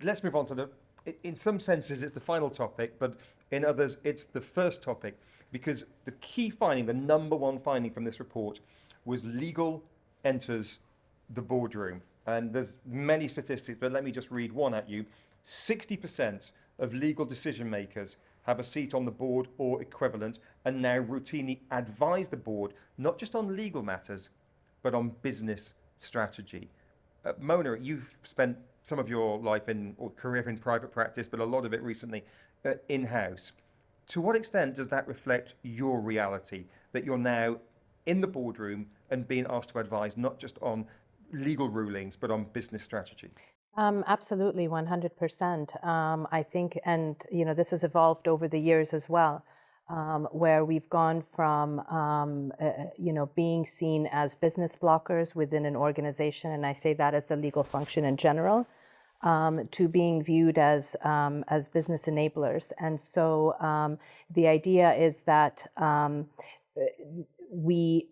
let's move on to in some senses it's the final topic, but in others it's the first topic, because the key finding, the number one finding from this report, was legal enters the boardroom. And there's many statistics, but let me just read one at you. 60% of legal decision makers have a seat on the board or equivalent, and now routinely advise the board, not just on legal matters, but on business strategy. Mona, you've spent some of your life or career in private practice, but a lot of it recently in-house. To what extent does that reflect your reality, that you're now in the boardroom and being asked to advise not just on legal rulings, but on business strategy? Absolutely, 100%. I think, and this has evolved over the years as well, where we've gone from, being seen as business blockers within an organization, and I say that as the legal function in general, to being viewed as business enablers. And so the idea is that we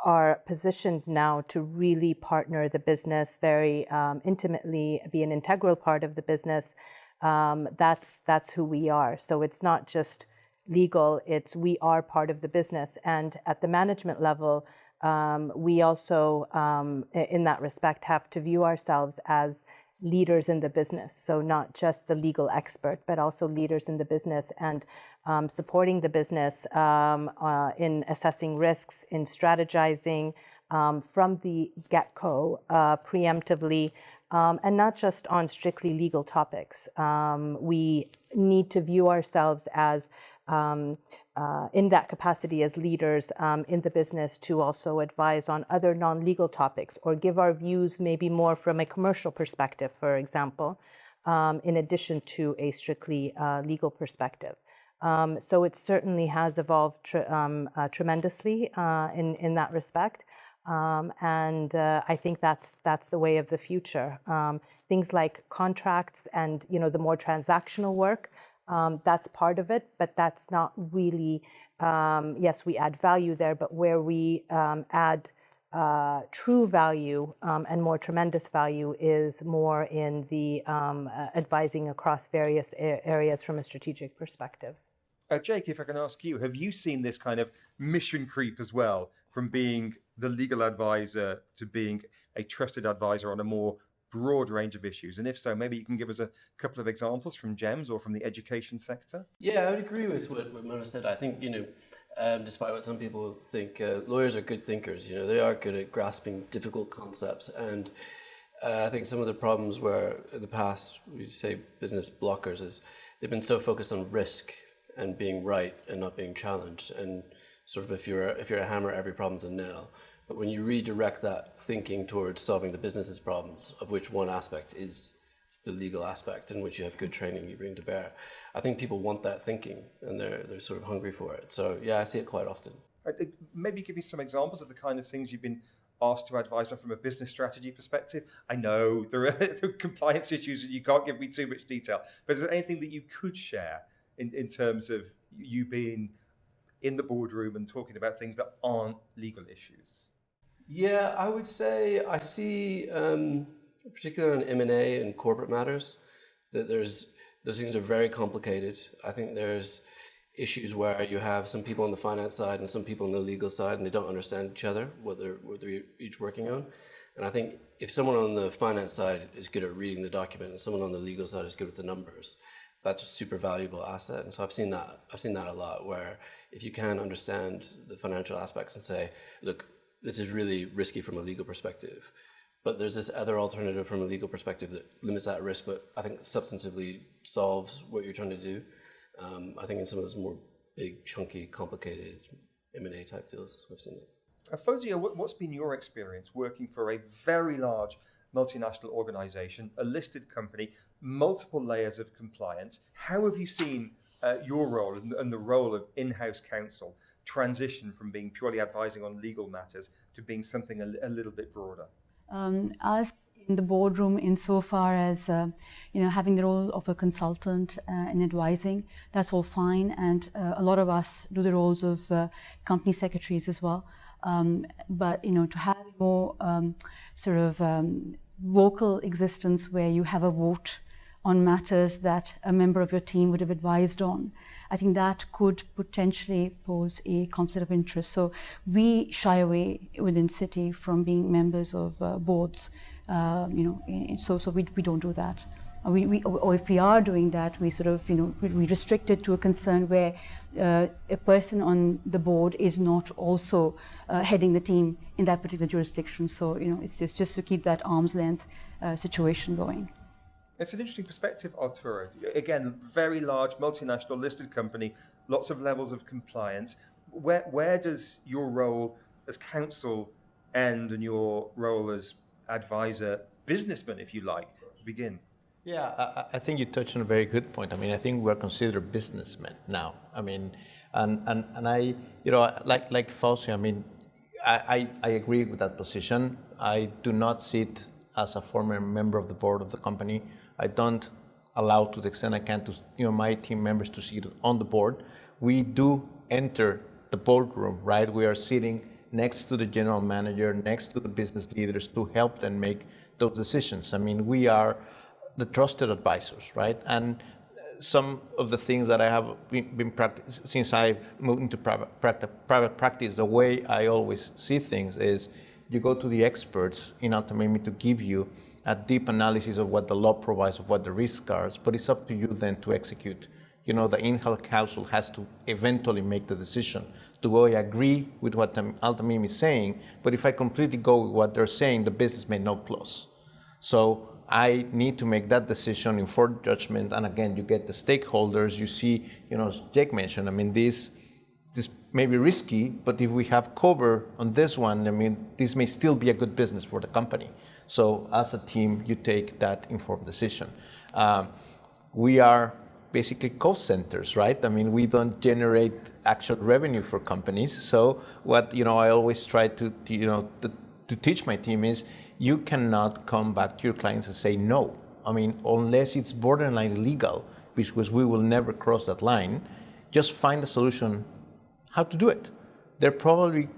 are positioned now to really partner the business very intimately, be an integral part of the business. That's who we are. So it's not just legal, it's we are part of the business. And at the management level, we also, in that respect, have to view ourselves as leaders in the business. So not just the legal expert, but also leaders in the business, and supporting the business in assessing risks, in strategizing from the get-go, preemptively, and not just on strictly legal topics. We need to view ourselves as in that capacity as leaders in the business, to also advise on other non-legal topics, or give our views maybe more from a commercial perspective, for example, in addition to a strictly legal perspective. So it certainly has evolved tremendously in that respect. And I think that's the way of the future. Things like contracts and the more transactional work, that's part of it, but that's not really, yes, we add value there, but where we add true value and more tremendous value is more in the advising across various areas from a strategic perspective. Jake, if I can ask you, have you seen this kind of mission creep as well, from being the legal advisor to being a trusted advisor on a more broad range of issues? And if so, maybe you can give us a couple of examples from GEMS or from the education sector. Yeah, I would agree with what Mona said. I think, despite what some people think, lawyers are good thinkers. They are good at grasping difficult concepts. And I think some of the problems where in the past we say business blockers is they've been so focused on risk and being right and not being challenged. And sort of if you're a hammer, every problem's a nail. But when you redirect that thinking towards solving the business's problems, of which one aspect is the legal aspect, in which you have good training you bring to bear, I think people want that thinking, and they're sort of hungry for it. So yeah, I see it quite often. Maybe give me some examples of the kind of things you've been asked to advise on from a business strategy perspective. I know there are compliance issues and you can't give me too much detail, but is there anything that you could share in terms of you being in the boardroom and talking about things that aren't legal issues? Yeah, I would say I see, particularly on M&A and corporate matters, that those things are very complicated. I think there's issues where you have some people on the finance side and some people on the legal side, and they don't understand each other, what they're each working on. And I think if someone on the finance side is good at reading the document and someone on the legal side is good with the numbers, that's a super valuable asset. And so I've seen that a lot, where if you can understand the financial aspects and say, look, this is really risky from a legal perspective, but there's this other alternative from a legal perspective that limits that risk, but I think substantively solves what you're trying to do. I think in some of those more big, chunky, complicated M&A type deals, I've seen it. Fozia, what's been your experience working for a very large multinational organization, a listed company, multiple layers of compliance? How have you seen your role and the role of in-house counsel transition from being purely advising on legal matters to being something a little bit broader? Us in the boardroom, insofar as having the role of a consultant in advising, that's all fine, and a lot of us do the roles of company secretaries as well. But to have more sort of vocal existence where you have a vote on matters that a member of your team would have advised on, I think that could potentially pose a conflict of interest. So we shy away within Citi from being members of boards, so we don't do that. Or if we are doing that, we sort of, we restrict it to a concern where a person on the board is not also heading the team in that particular jurisdiction. So, it's just to keep that arm's length situation going. It's an interesting perspective, Arturo. Again, very large, multinational, listed company, lots of levels of compliance. Where does your role as counsel and your role as advisor, businessman, if you like, begin? Yeah, I think you touched on a very good point. I mean, I think we're considered businessmen now. I mean, and I, like Fauci, I mean, I agree with that position. I do not sit as a former member of the board of the company. I don't allow, to the extent I can, to my team members to sit on the board. We do enter the boardroom, right? We are sitting next to the general manager, next to the business leaders to help them make those decisions. I mean, we are the trusted advisors, right? And some of the things that I have been practicing since I moved into private practice, the way I always see things is you go to the experts in Altamimi to give you a deep analysis of what the law provides, of what the risks are, but it's up to you then to execute. The in-house counsel has to eventually make the decision. Do I agree with what Altamimi is saying? But if I completely go with what they're saying, the business may not close. So I need to make that decision, informed judgment, and again, you get the stakeholders. You see, as Jake mentioned, I mean, this may be risky, but if we have cover on this one, I mean, this may still be a good business for the company. So as a team, you take that informed decision. We are basically cost centers, right? I mean, we don't generate actual revenue for companies. So what, I always try to teach my team is you cannot come back to your clients and say no. I mean, unless it's borderline illegal, because we will never cross that line, just find a solution how to do it. There's probably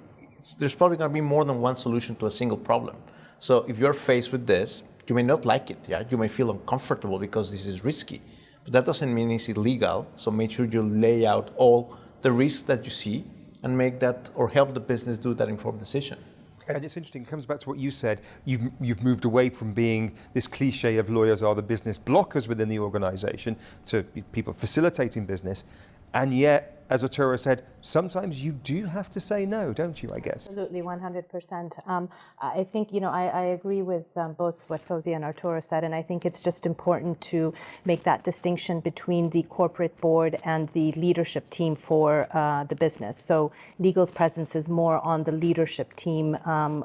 going to be more than one solution to a single problem. So if you're faced with this, you may not like it, yeah? You may feel uncomfortable because this is risky, but that doesn't mean it's illegal. So make sure you lay out all the risks that you see and make that, or help the business do that informed decision. And it's interesting, it comes back to what you said. You've moved away from being this cliche of lawyers are the business blockers within the organization to people facilitating business. And yet, as Arturo said, sometimes you do have to say no, don't you, I guess? Absolutely, 100%. I think, I agree with both what Fauzi and Arturo said, and I think it's just important to make that distinction between the corporate board and the leadership team for the business. So legal's presence is more on the leadership team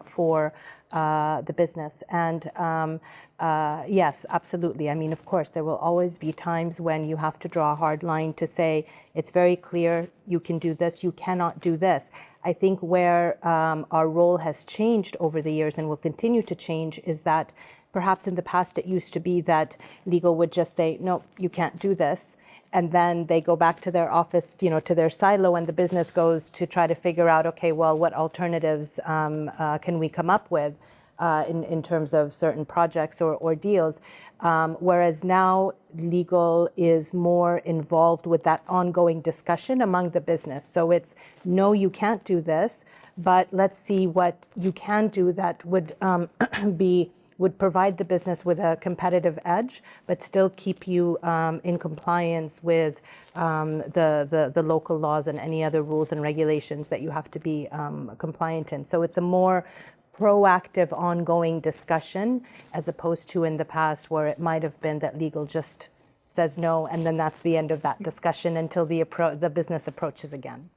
for the business. And yes, absolutely. I mean, of course, there will always be times when you have to draw a hard line to say, it's very clear, you can do this, you cannot do this. I think where our role has changed over the years and will continue to change is that perhaps in the past it used to be that legal would just say, no, you can't do this. And then they go back to their office, to their silo, and the business goes to try to figure out, okay, well, what alternatives can we come up with in terms of certain projects or deals. Whereas now legal is more involved with that ongoing discussion among the business. So it's, no, you can't do this, but let's see what you can do that would would provide the business with a competitive edge, but still keep you in compliance with the local laws and any other rules and regulations that you have to be compliant in. So it's a more proactive, ongoing discussion, as opposed to in the past where it might have been that legal just says no, and then that's the end of that discussion until the business approaches again.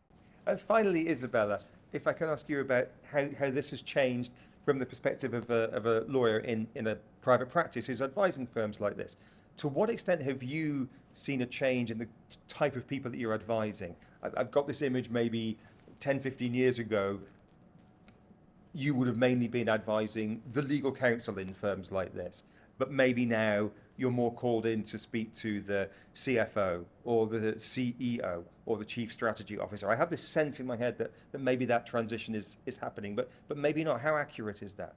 And finally, Isabella, if I can ask you about how this has changed from the perspective of a lawyer in a private practice who's advising firms like this. To what extent have you seen a change in the type of people that you're advising? I've got this image maybe 10, 15 years ago, you would have mainly been advising the legal counsel in firms like this. But maybe now you're more called in to speak to the CFO or the CEO or the Chief Strategy Officer. I have this sense in my head that maybe that transition is happening, but maybe not. How accurate is that?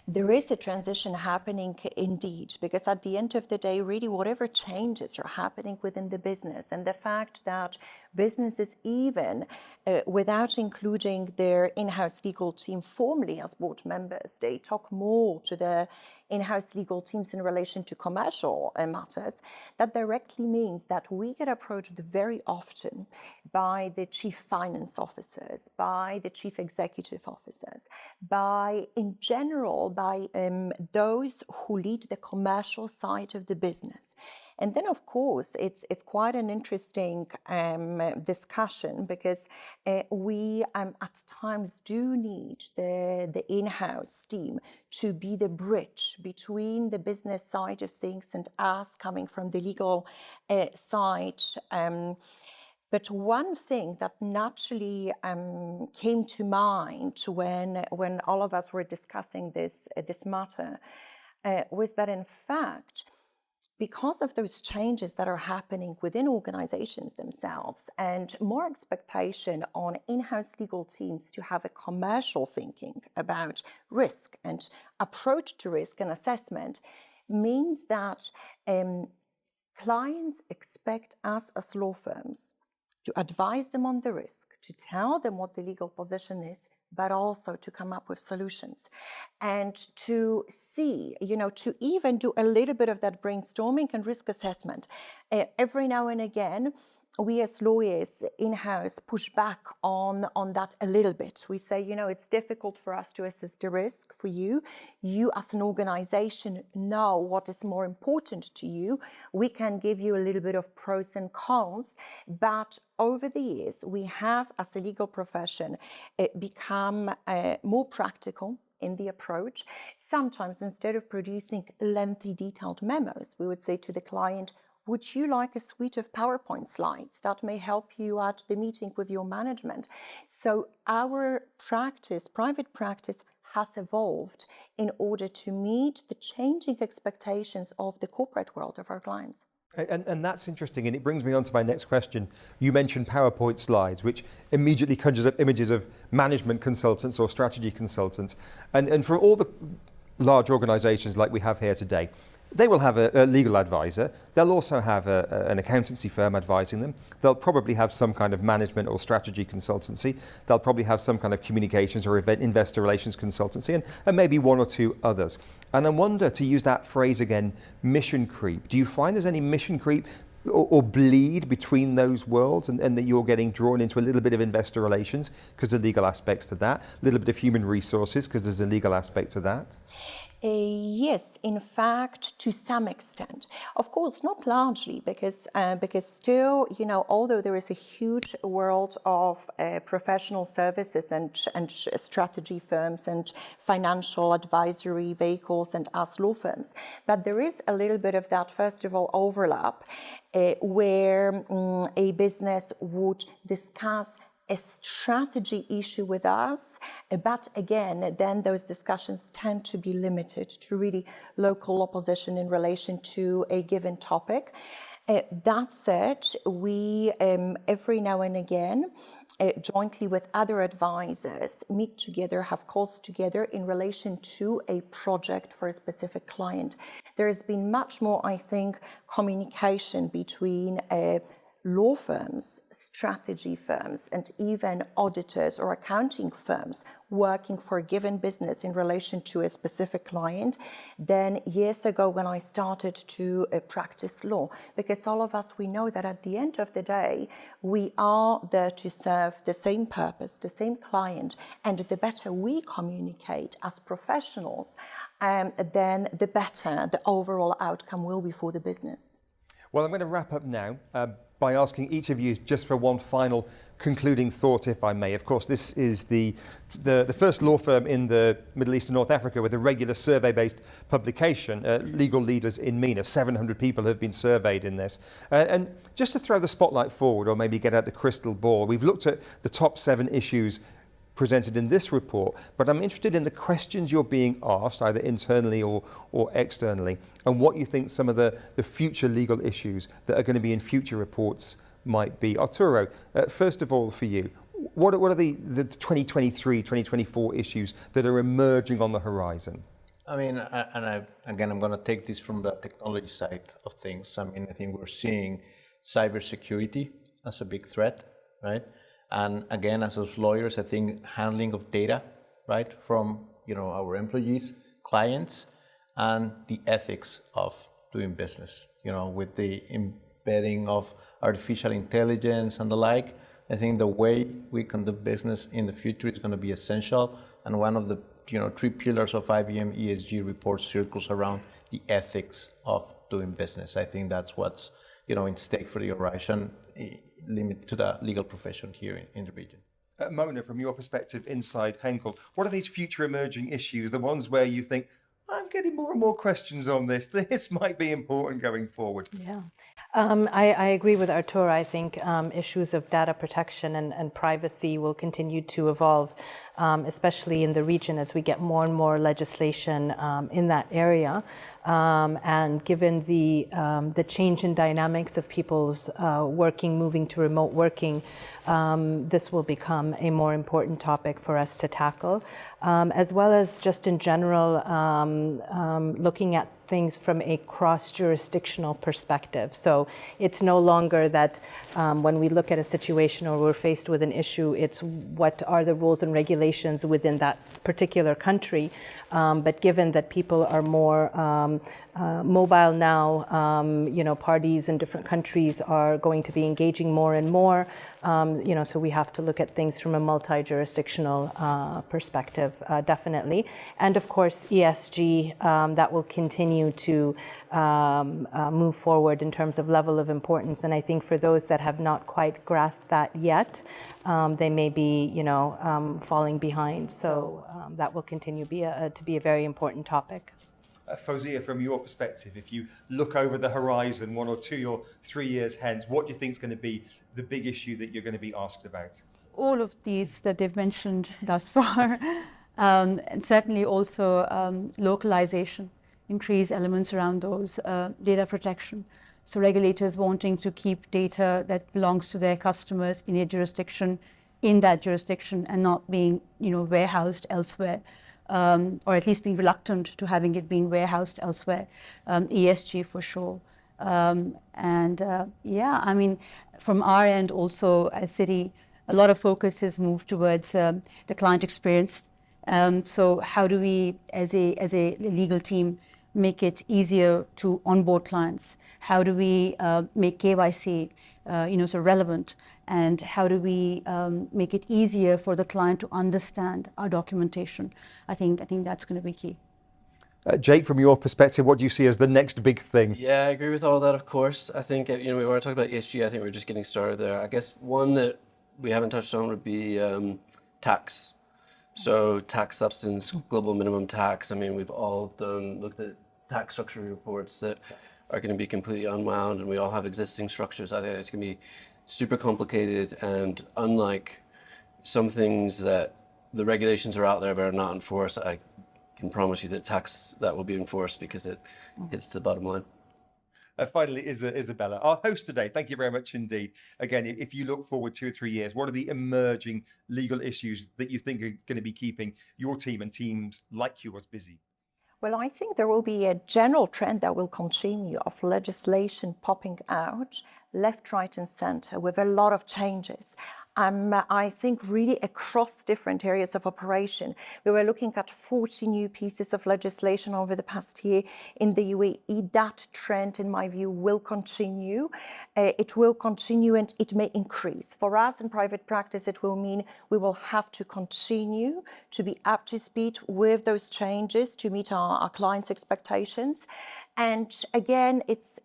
There is a transition happening indeed, because at the end of the day, really whatever changes are happening within the business, and the fact that businesses, even without including their in-house legal team formally as board members, they talk more to the in-house legal teams in relation to commercial matters. That directly means that we get approached very often by the chief finance officers, by the chief executive officers, by, in general, by those who lead the commercial side of the business. And then, of course, it's quite an interesting discussion, because we at times do need the in-house team to be the bridge between the business side of things and us coming from the legal side. But one thing that naturally came to mind when all of us were discussing this matter was that, in fact, because of those changes that are happening within organizations themselves, and more expectation on in-house legal teams to have a commercial thinking about risk and approach to risk and assessment, means that clients expect us as law firms to advise them on the risk, to tell them what the legal position is, but also to come up with solutions and to see, to even do a little bit of that brainstorming and risk assessment. Every now and again, we as lawyers in-house push back on that a little bit. We say, it's difficult for us to assess the risk for you. You as an organization know what is more important to you. We can give you a little bit of pros and cons, but over the years, we have, as a legal profession, become more practical in the approach. Sometimes, instead of producing lengthy, detailed memos, we would say to the client, would you like a suite of PowerPoint slides that may help you at the meeting with your management? So our practice, private practice, has evolved in order to meet the changing expectations of the corporate world of our clients. And that's interesting, and it brings me on to my next question. You mentioned PowerPoint slides, which immediately conjures up images of management consultants or strategy consultants. And for all the large organizations like we have here today, they will have a legal advisor. They'll also have an accountancy firm advising them. They'll probably have some kind of management or strategy consultancy. They'll probably have some kind of communications or investor relations consultancy, and maybe one or two others. And I wonder, to use that phrase again, mission creep. Do you find there's any mission creep or bleed between those worlds, and that you're getting drawn into a little bit of investor relations because of legal aspects to that, a little bit of human resources because there's a legal aspect to that? Yes, in fact, to some extent. Of course, not largely, because still, although there is a huge world of professional services and strategy firms and financial advisory vehicles and us law firms, but there is a little bit of that, first of all, overlap where a business would discuss a strategy issue with us, but again, then those discussions tend to be limited to really local opposition in relation to a given topic. That said, we every now and again, jointly with other advisors, meet together, have calls together in relation to a project for a specific client. There has been much more, I think, communication between law firms, strategy firms, and even auditors or accounting firms working for a given business in relation to a specific client than years ago when I started to practice law. Because all of us, we know that at the end of the day, we are there to serve the same purpose, the same client, and the better we communicate as professionals, then the better the overall outcome will be for the business. Well, I'm going to wrap up now by asking each of you just for one final concluding thought, if I may. Of course, this is the first law firm in the Middle East and North Africa with a regular survey-based publication, Legal Leaders in MENA. 700 people have been surveyed in this. And just to throw the spotlight forward, or maybe get out the crystal ball, we've looked at the top 7 issues presented in this report, but I'm interested in the questions you're being asked, either internally or externally, and what you think some of the future legal issues that are going to be in future reports might be. Arturo, first of all for you, what are the 2023, 2024 issues that are emerging on the horizon? I mean, again, I'm going to take this from the technology side of things. I mean, I think we're seeing cybersecurity as a big threat, right? And again, as lawyers, I think handling of data, right, from our employees, clients, and the ethics of doing business, with the embedding of artificial intelligence and the like. I think the way we conduct business in the future is going to be essential, and one of the 3 pillars of IBM ESG report circles around the ethics of doing business. I think that's what's in stake for the horizon, limit to the legal profession here in the region. Mona, from your perspective inside Henkel, what are these future emerging issues, the ones where you think, I'm getting more and more questions on this, this might be important going forward? Yeah. I agree with Arturo. I think issues of data protection and privacy will continue to evolve, especially in the region as we get more and more legislation in that area. And given the change in dynamics of people's moving to remote working, this will become a more important topic for us to tackle, as well as just in general looking at things from a cross-jurisdictional perspective. So it's no longer that when we look at a situation or we're faced with an issue, it's what are the rules and regulations within that particular country. But given that people are more mobile now, parties in different countries are going to be engaging more and more, so we have to look at things from a multi-jurisdictional perspective, definitely. And of course, ESG, that will continue to move forward in terms of level of importance. And I think for those that have not quite grasped that yet, they may be, falling behind. So that will continue to be a very important topic. Fawzia, from your perspective, if you look over the horizon 1 or 2 or 3 years hence, what do you think is going to be the big issue that you're going to be asked about? All of these that they've mentioned thus far, and certainly also localization, increase elements around those, data protection. So regulators wanting to keep data that belongs to their customers in a jurisdiction, in that jurisdiction, and not being, warehoused elsewhere. Or at least being reluctant to having it being warehoused elsewhere. ESG for sure. From our end also as Citi, a lot of focus has moved towards the client experience. So how do we, as a legal team, make it easier to onboard clients? How do we make KYC, so relevant? And how do we make it easier for the client to understand our documentation? I think that's going to be key. Jake, from your perspective, what do you see as the next big thing? Yeah, I agree with all that, of course. I think, we want to talk about ESG. I think we're just getting started there. I guess one that we haven't touched on would be tax. So tax substance, global minimum tax. I mean, we've all looked at tax structure reports that are going to be completely unwound, and we all have existing structures. I think it's going to be super complicated, and unlike some things that the regulations are out there but are not enforced, I can promise you that tax that will be enforced because it hits the bottom line. Finally, Isabella, our host today, thank you very much indeed. Again, if you look forward 2 or 3 years, what are the emerging legal issues that you think are going to be keeping your team and teams like yours busy? Well, I think there will be a general trend that will continue of legislation popping out left, right, and center with a lot of changes. I think really across different areas of operation. We were looking at 40 new pieces of legislation over the past year in the UAE. That trend, in my view, will continue. It will continue and it may increase. For us in private practice, it will mean we will have to continue to be up to speed with those changes to meet our clients' expectations. And again, it's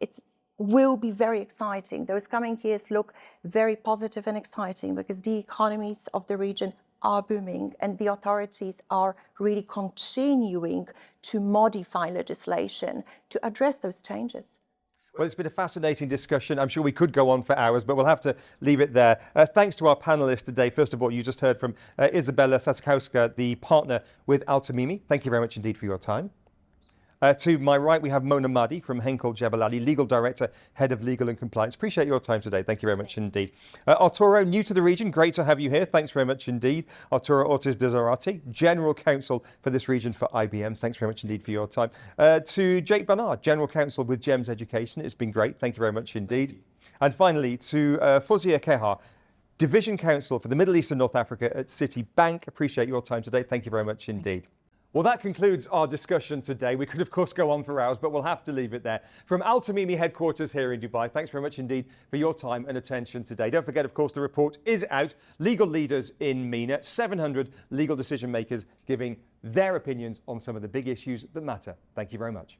will be very exciting. Those coming years look very positive and exciting because the economies of the region are booming and the authorities are really continuing to modify legislation to address those changes. Well, it's been a fascinating discussion. I'm sure we could go on for hours, but we'll have to leave it there. Thanks to our panelists today. First of all, you just heard from Izabela Saskowska, the partner with Altamimi. Thank you very much indeed for your time. To my right, we have Mona Mahdi from Henkel Jebel Ali, Legal Director, Head of Legal and Compliance. Appreciate your time today. Thank you very much indeed. Arturo, new to the region. Great to have you here. Thanks very much indeed. Arturo Ortiz de Zarate, General Counsel for this region for IBM. Thanks very much indeed for your time. To Jake Barnard, General Counsel with GEMS Education. It's been great. Thank you very much indeed. And finally, to Fozia Kehar, Division Counsel for the Middle East and North Africa at Citibank. Appreciate your time today. Thank you very much indeed. Well, that concludes our discussion today. We could, of course, go on for hours, but we'll have to leave it there. From Altamimi headquarters here in Dubai, thanks very much indeed for your time and attention today. Don't forget, of course, the report is out. Legal leaders in MENA, 700 legal decision makers giving their opinions on some of the big issues that matter. Thank you very much.